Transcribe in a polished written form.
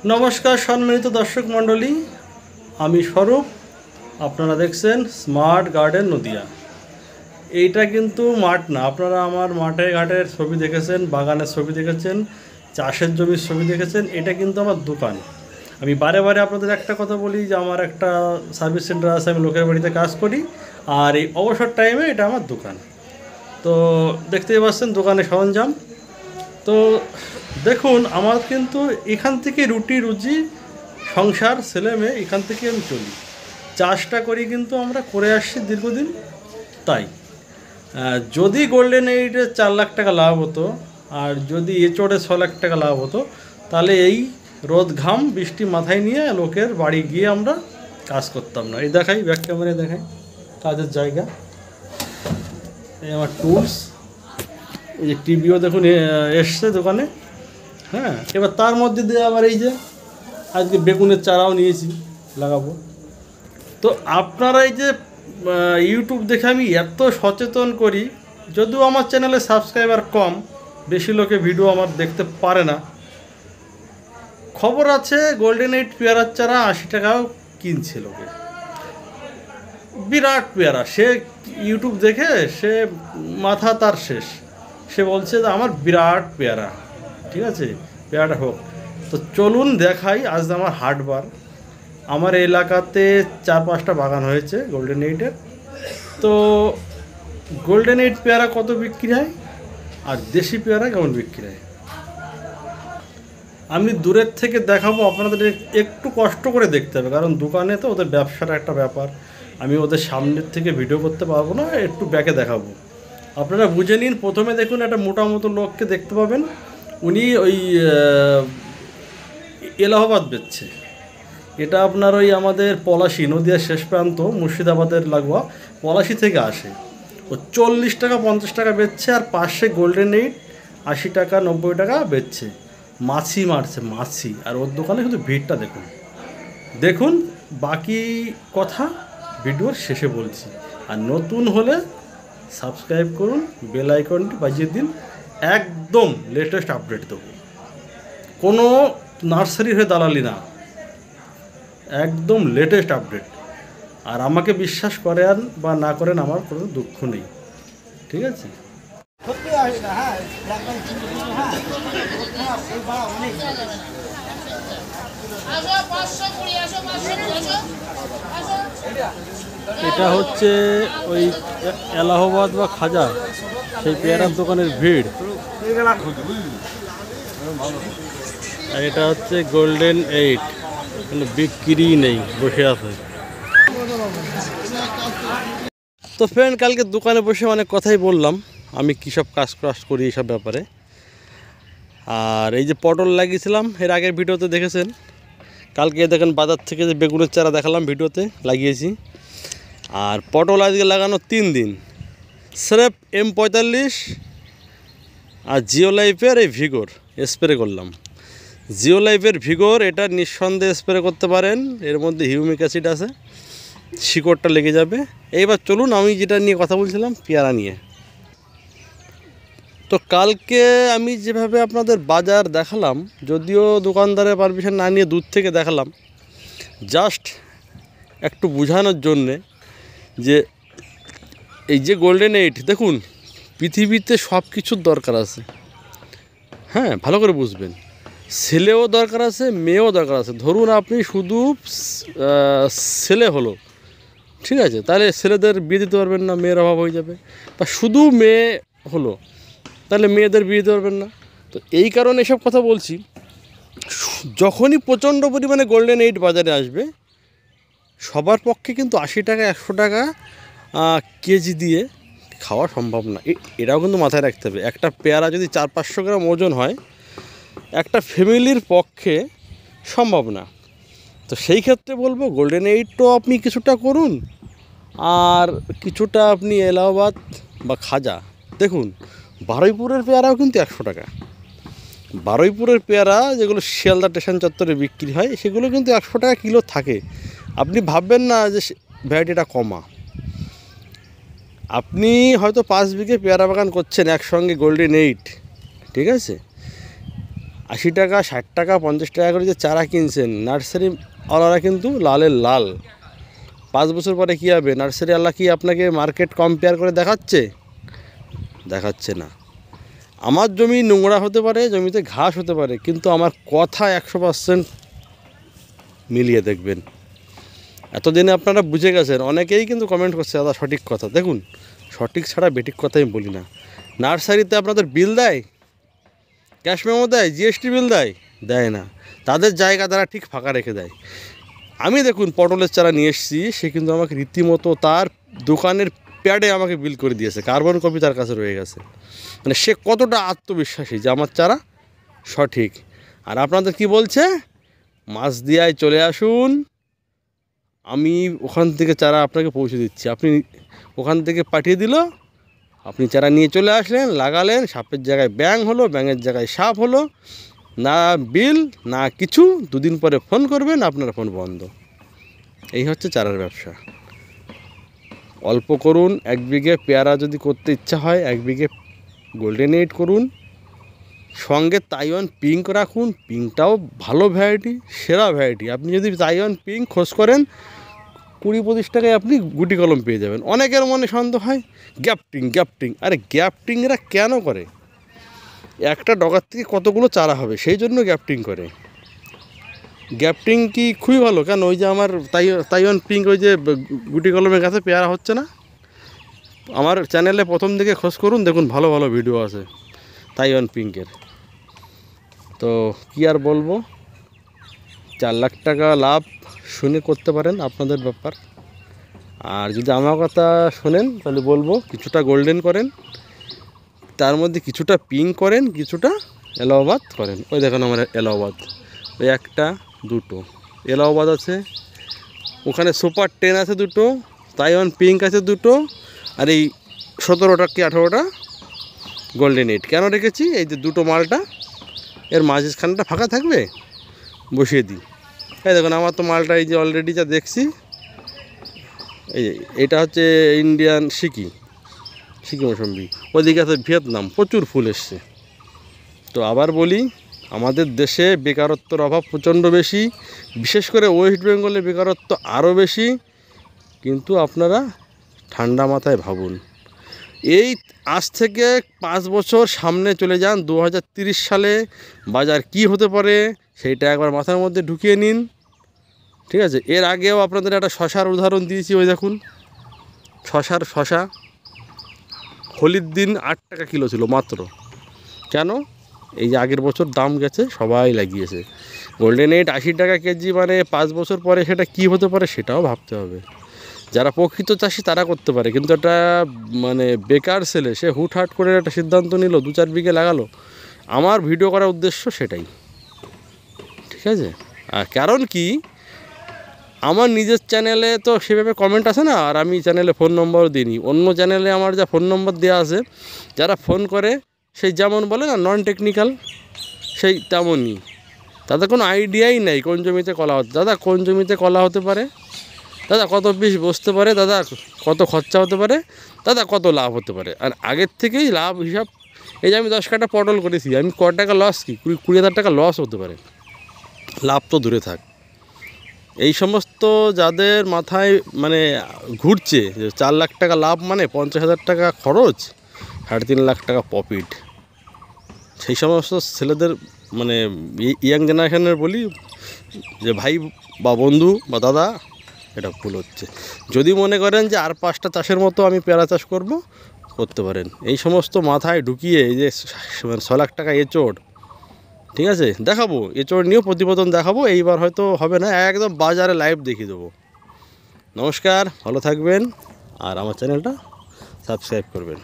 नमस्कार सम्मानित दर्शक मंडली आमी स्वरूप আপনারা দেখছেন স্মার্ট গার্ডেন নদিয়া। এইটা কিন্তু মাঠ না, আপনারা আমার মাঠে ঘাটের ছবি দেখেছেন, বাগানের ছবি দেখেছেন, চাষের জমির ছবি দেখেছেন। এটা কিন্তু আমার দোকান। আমি বারে বারে আপনাদের একটা কথা বলি যে আমার একটা সার্ভিস সেন্টার আছে, আমি লোকের বাড়িতে কাজ করি, আর এই অবসর টাইমে এটা আমার দোকান। তো দেখতেই পাচ্ছেন দোকানে সরঞ্জাম। তো দেখুন আমার কিন্তু এখান থেকে রুটি রুজি সংসার ছেলে মেয়ে এখান থেকে আমি চলি। চাষটা করি কিন্তু আমরা করে আসছি দীর্ঘদিন। তাই যদি গোল্ডেন এইডে 4 লাখ টাকা লাভ হতো আর যদি এচোড়ে 6 লাখ টাকা লাভ হতো, তাহলে এই রোদ ঘাম বৃষ্টি মাথায় নিয়ে লোকের বাড়ি গিয়ে আমরা কাজ করতাম না। এই দেখাই, ব্যাক ক্যামেরায় দেখাই কাজের জায়গা। এই আমার টুলস, এই যে টিভিও দেখুন এসছে দোকানে। হ্যাঁ, এবার তার মধ্যে দিয়ে আবার এই যে আজকে বেগুনের চারাও নিয়েছি, লাগাবো। তো আপনারা এই যে ইউটিউব দেখে আমি এত সচেতন করি, যদিও আমার চ্যানেলে সাবস্ক্রাইবার কম, বেশি লোকে ভিডিও আমার দেখতে পারে না। খবর আছে গোল্ডেন এইট পেয়ারার চারা 80 টাকাও কিনছে লোকে, বিরাট পেয়ারা। সে ইউটিউব দেখে সে মাথা তার শেষ, সে বলছে যে আমার বিরাট পেয়ারা। ঠিক আছে, পেয়ারাটা হোক। তো চলুন দেখাই। আজ আমার হাটবার, আমার এলাকাতে 4-5টা বাগান হয়েছে গোল্ডেন এইটের। তো গোল্ডেন এইট পেয়ারা কত বিক্রি হয় আর দেশি পেয়ারা কেমন বিক্রি হয় আমি দূরের থেকে দেখাবো। আপনাদের একটু কষ্ট করে দেখতে হবে, কারণ দোকানে তো ওদের ব্যবসাটা একটা ব্যাপার। আমি ওদের সামনের থেকে ভিডিও করতে পারবো না, একটু ব্যাকে দেখাবো। আপনারা বুঝে নিন। প্রথমে দেখুন একটা মোটা মতো লোককে দেখতে পাবেন, উনি ওই এলাহাবাদ বেচছে। এটা আপনার ওই আমাদের পলাশি, নদিয়ার শেষ প্রান্ত, মুর্শিদাবাদের লাগোয়া পলাশি থেকে আসে। ও 40 টাকা 50 টাকা বেচছে, আর পাশে গোল্ডেন এইট 80 টাকা 90 টাকা বেচছে। মাছি মারছে মাছি। আর ওর দোকানে শুধু ভিড়টা দেখুন। দেখুন বাকি কথা ভিডিওর শেষে বলছি। আর নতুন হলে সাবস্ক্রাইব করুন, বেল আইকনটি বাজিয়ে দিন, একদম লেটেস্ট আপডেট দেবো। কোনো নার্সারি হয়ে দালালি না, একদম লেটেস্ট আপডেট। আর আমাকে বিশ্বাস করেন বা না করেন আমার কোনো দুঃখ নেই। ঠিক আছে। এটা হচ্ছে ওই এলাহাবাদ বা খাজা সেই পেয়ারার দোকানের ভিড়। আর এটা হচ্ছে গোল্ডেন এইট, কোনো বিক্রি নেই, বসে আছে। তো ফ্রেন্ড, কালকে দোকানে বসে অনেক কথাই বললাম আমি কী সব কাজ করি এইসব ব্যাপারে। আর এই যে পটল লাগিয়েছিলাম এর আগের ভিডিওতে দেখেছেন। কালকে দেখেন বাজার থেকে যে বেগুনের চারা দেখালাম ভিডিওতে, লাগিয়েছি। আর পটল আজকে লাগানো 3 দিন। স্রেফ M45 আর জিও লাইফের এই ভিগর স্প্রে করলাম। জিও লাইফের ভিগর, এটা নিঃসন্দেহে স্প্রে করতে পারেন। এর মধ্যে হিউমিক অ্যাসিড আছে, শিকড়টা লেগে যাবে। এইবার চলুন আমি যেটা নিয়ে কথা বলছিলাম, পেয়ারা নিয়ে। তো কালকে আমি যেভাবে আপনাদের বাজার দেখালাম, যদিও দোকানদারের পারমিশন না নিয়ে দূর থেকে দেখালাম, জাস্ট একটু বোঝানোর জন্যে যে এই যে গোল্ডেন এইট দেখুন, পৃথিবীতে সব কিছুর দরকার আছে। হ্যাঁ, ভালো করে বুঝবেন। ছেলেও দরকার আছে, মেয়েও দরকার আছে। ধরুন আপনি শুধু ছেলে হলো, ঠিক আছে, তাহলে ছেলেদের বিয়ে দিতে পারবেন না, মেয়ের অভাব হয়ে যাবে। বা শুধু মেয়ে হলো, তাহলে মেয়েদের বিয়ে দিতে পারবেন না। তো এই কারণে এসব কথা বলছি। যখনই প্রচণ্ড পরিমাণে গোল্ডেন এইট বাজারে আসবে, সবার পক্ষে কিন্তু 80 টাকা 100 টাকা কেজি দিয়ে খাওয়া সম্ভব না। এটাও কিন্তু মাথায় রাখতে হবে। একটা পেয়ারা যদি 400-500 গ্রাম ওজন হয়, একটা ফ্যামিলির পক্ষে সম্ভব না। তো সেই ক্ষেত্রে বলবো গোল্ডেন এইটও আপনি কিছুটা করুন, আর কিছুটা আপনি এলাহাবাদ বা খাজা। দেখুন বারুইপুরের পেয়ারাও কিন্তু 100 টাকা। বারুইপুরের পেয়ারা যেগুলো শিয়ালদা স্টেশন চত্বরে বিক্রি হয়, সেগুলো কিন্তু 100 টাকা কিলো থাকে। আপনি ভাববেন না যে ভ্যারাইটিটা কমা। আপনি হয়তো 5 বিঘে পেয়ারা বাগান করছেন একসঙ্গে গোল্ডেন এইট, ঠিক আছে, 80 টাকা 60 টাকা 50 টাকা করে যে চারা কিনছেন, নার্সারিওয়ালারা কিন্তু লালের লাল। 5 বছর পরে কী হবে? নার্সারিওয়ালা কি আপনাকে মার্কেট কম্পেয়ার করে দেখাচ্ছে না। আমার জমি নোংরা হতে পারে, জমিতে ঘাস হতে পারে, কিন্তু আমার কথা 100% মিলিয়ে দেখবেন। এতদিনে আপনারা বুঝে গেছেন। অনেকেই কিন্তু কমেন্ট করছে দাদা সঠিক কথা। দেখুন, সঠিক ছাড়া বেঠিক কথা আমি বলি না। নার্সারিতে আপনাদের বিল দেয়, ক্যাশ মেমো দেয়, জিএসটি বিল দেয় না। তাদের জায়গা তারা ঠিক ফাঁকা রেখে দেয়। আমি দেখুন পটলের চারা নিয়ে এসেছি, সে কিন্তু আমাকে রীতিমতো তার দোকানের প্যাডে আমাকে বিল করে দিয়েছে, কার্বন কপি তার কাছে রয়ে গেছে। মানে সে কতটা আত্মবিশ্বাসী যে আমার চারা সঠিক। আর আপনাদের কি বলছে? মাছদিয়ায় চলে আসুন, আমি ওখান থেকে চারা আপনাকে পৌঁছে দিচ্ছি। আপনি ওখান থেকে পাঠিয়ে দিল, আপনি চারা নিয়ে চলে আসলেন, লাগালেন, সাপের জায়গায় ব্যাঙ হলো, ব্যাঙের জায়গায় সাপ হলো, না বিল না কিছু। 2 দিন পরে ফোন করবেন, আপনার ফোন বন্ধ। এই হচ্ছে চারার ব্যবসা। অল্প করুন। 1 বিঘে পেয়ারা যদি করতে ইচ্ছা হয়, 1 বিঘে গোল্ডেন 8 করুন, সঙ্গে তাইওয়ান পিঙ্ক রাখুন। পিঙ্কটাও ভালো ভ্যারাইটি, সেরা ভ্যারাইটি। আপনি যদি তাইওয়ান পিঙ্ক খোঁজ করেন, 20-25 টাকায় আপনি গুটি কলম পেয়ে যাবেন। অনেকের মনে সন্দেহ হয় গ্যাপটিং। আরে গ্যাপটিংরা কেন করে? একটা ডগার থেকে কতগুলো চারা হবে, সেই জন্য গ্যাপটিং করে। গ্যাপটিং কি খুবই ভালো? কেন? ওই যে আমার তাইওয়ান পিঙ্ক, ওই যে গুটি কলমের গাছে পেয়ারা হচ্ছে না। আমার চ্যানেলে প্রথম দিকে খোঁজ করুন, দেখুন ভালো ভালো ভিডিও আছে তাইওয়ান পিঙ্কের। তো কি আর বলবো, 4 লাখ টাকা লাভ শুনে করতে পারেন, আপনাদের ব্যাপার। আর যদি আমার কথা শোনেন তাহলে বলবো কিছুটা গোল্ডেন করেন, তার মধ্যে কিছুটা পিঙ্ক করেন, কিছুটা এলাহাবাদ করেন। ওই দেখেন আমার এলাহাবাদ, ওই 1টা 2টো এলাহাবাদ আছে, ওখানে সুপার 10 আছে 2টো, তাইওয়ান পিঙ্ক আছে 2টো, আর এই 17টা কি 18টা গোল্ডেন 8। কেন রেখেছি? এই যে 2টো মালটা, এর মাঝখানটা ফাঁকা থাকবে, বসিয়ে দিই। এই দেখুন আমার তো মালটা এই যে অলরেডি যা দেখছি, এই যে এটা হচ্ছে ইন্ডিয়ান সিকি মৌসম্বি। ওইদিকে আছে ভিয়েতনাম, প্রচুর ফুল এসছে। তো আবার বলি, আমাদের দেশে বেকারত্বর অভাব প্রচণ্ড বেশি, বিশেষ করে ওয়েস্ট বেঙ্গলে বেকারত্ব আরও বেশি। কিন্তু আপনারা ঠান্ডা মাথায় ভাবুন, এই আজ থেকে 5 বছর সামনে চলে যান, 2030 সালে বাজার কি হতে পারে সেইটা একবার মাথার মধ্যে ঢুকিয়ে নিন। ঠিক আছে? এর আগেও আপনাদের একটা শশার উদাহরণ দিয়েছি, ওই দেখুন শশা হোলির দিন 8 টাকা কিলো ছিল মাত্র। কেন? এই যে আগের বছর দাম গেছে, সবাই লাগিয়েছে। গোল্ডেন 8 80 টাকা কেজি, মানে 5 বছর পরে সেটা কি হতে পারে সেটাও ভাবতে হবে। যারা প্রকৃত চাষি তারা করতে পারে, কিন্তু একটা মানে বেকার ছেলে, সে হুটহাট করে একটা সিদ্ধান্ত নিল, 2-4 বিঘে লাগালো। আমার ভিডিও করার উদ্দেশ্য সেটাই। ঠিক আছে? আর কারণ কি, আমার নিজের চ্যানেলে তো সেভাবে কমেন্ট আসে না, আর আমি চ্যানেলে ফোন নম্বরও দিইনি। অন্য চ্যানেলে আমার যা ফোন নম্বর দেওয়া আছে, যারা ফোন করে সেই যেমন বলে না নন টেকনিক্যাল, সেই তেমনই। তাদের কোনো আইডিয়াই নেই কোন জমিতে কলা হতে। দাদা কোন জমিতে কলা হতে পারে, দাদা কত পিস বসতে পারে, দাদা কত খরচা হতে পারে, দাদা কত লাভ হতে পারে। আর আগের থেকেই লাভ হিসাব, এই যে আমি 10 কাঠা পটল করেছি, আমি ক টাকা লস, কি 20,000 টাকা লস হতে পারে, লাভ তো দূরে থাক। এই সমস্ত যাদের মাথায় মানে ঘুরছে যে 4 লাখ টাকা লাভ মানে 50,000 টাকা খরচ, 3.5 লাখ টাকা প্রফিট, সেই সমস্ত ছেলেদের মানে ইয়াং জেনারেশনের বলি যে ভাই বা বন্ধু বা দাদা, এটা ভুল হচ্ছে। যদি মনে করেন যে আর 5টা চাষের মতো আমি পেয়ারা চাষ করতে পারেন। এই সমস্ত মাথায় ঢুকিয়ে এই যে 6 লাখ টাকা এঁচোড়, ঠিক আছে, দেখাবো এঁচোড় নিয়েও প্রতিবেদন দেখাবো। এইবার হয়তো হবে না, একদম বাজারে লাইভ দেখিয়ে দেবো। নমস্কার, ভালো থাকবেন, আর আমার চ্যানেলটা সাবস্ক্রাইব করবেন।